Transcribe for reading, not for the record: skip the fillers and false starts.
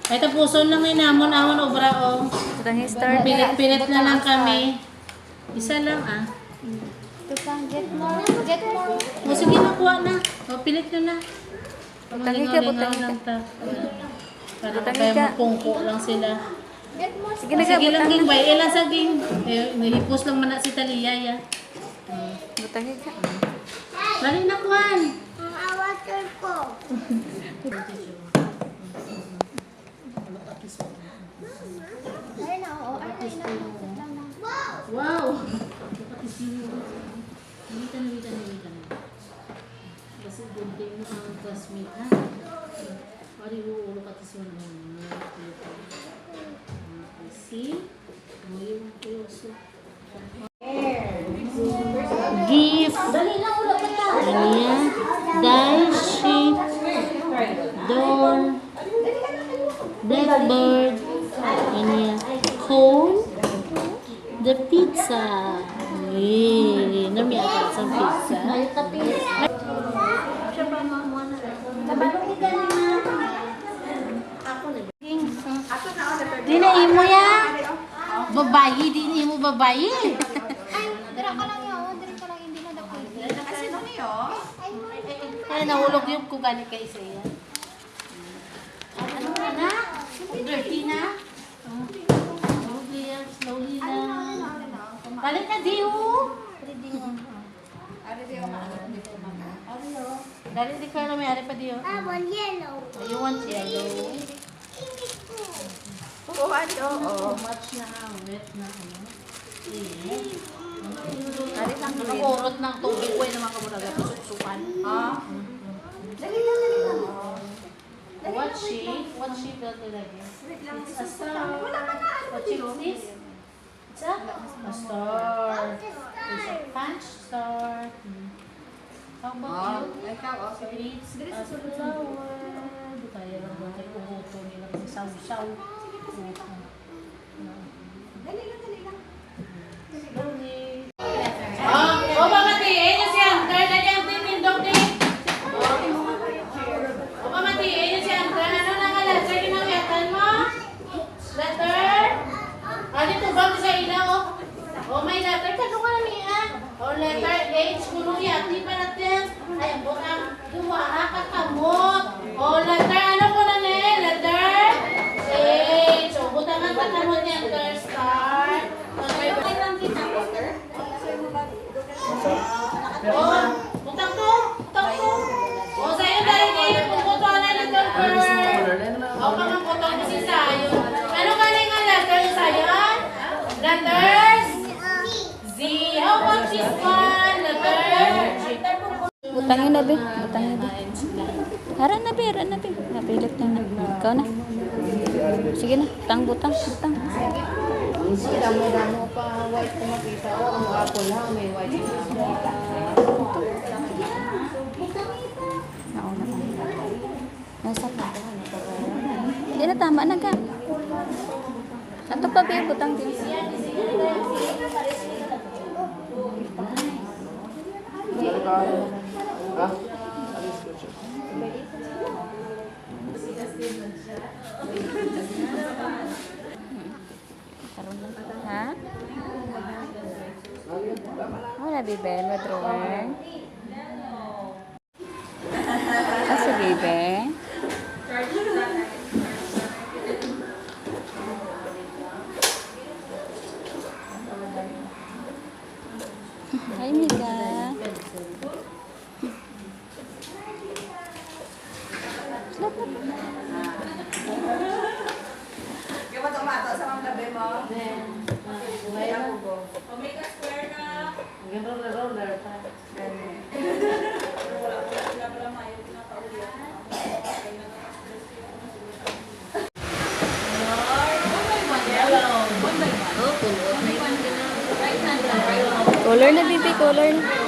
Ay, tapuson lang ni namon-amon obra o. Pilit-pilit na lang kami. Isa lang ah. Get more. Get more. O sige, nakuha na. O, pilit nyo na. Lingaw-lingaw lang ta. Para kaya mapungko lang sila. Get more. Sige lang ging bay. Ilang saging. Nahipos lang man na si Talia ya. Butangin ka. Bali na kuhan. Ang awater ko. Ay na, oo. Ay na. Wow! Nalitan. Kasi bunting mo ang classmate ha. Pari mo ulo ka tis mo naman. See? Mo yung puso. Gift. Dali na, ulo ka ta. Ayan. Die sheet. Door. Blackbird. Ayan. Cone. The pizza. Uy, nami agad sa pizza. Di na imo ya. Babayi, di na imo babayi. Dira ka lang yun. Dira ka lang hindi na dapat. Kasi no niyo? Ay, nahulog yung kugani kay Isaiah. Ano na? Dirty na? Slowly lang. Balik na, Dio. Dali di ka na may ari pa, Dio. I want yellow. You want yellow? Kukuhan niyo. Oo. Much na, wet na, ano? Ari lang green. Nakurot ng tubig ko yung mga kabulaga. Susukan. Dali lang. What shape? What shape does it like? It's a star. Wala ka na. What shape is this? It's a star. It's a punch star. How about you? Ikaw, okay. It's a flower. Kaya lang ba kayo uhuto nila kasi saw-saw. Dali lang. Slowly. Oh, pamati. Ayun si Hunter. Dali ang tinindog din. Oh, pamati. Ayun si Hunter. Ano na nga letter? Kinangyakan mo? Letter? Dito ba sa ilaw? Oh, may letter. Tanong ka na niya. Oh, letter H. Kulong yati pa natin. Ay, bukang duwaha ka kamot. Oh, letter. Ano ko na ni? Letter H. Oh, butangan ka kamot niya. Letter star. Okay, lang kita. Oh, butang to. Oh, sa'yo dahil niya. Puputo na letter girl. Oh, pangaputong kasi sa'yo. Ano ka nga letter sa'yo? Letters? Z. How about this one? Letter? Butangin na, be. Haran na, be. Napilit na. Ikaw na. Sige na. Butang. Damo pa white na makita. O, ang apple lang, may white na makita. Nauna ka. Nasa pa. Hindi na, tama na ka. Ato pa, be. Butang din. Ha? Wala, Bibe. Madrawing. Sige, Bibe. Hi, Mika. Kaya ba tumato sa mga gabi mo? May ako go. Make a square na. Roller pa. Color na, Bibi. Color na.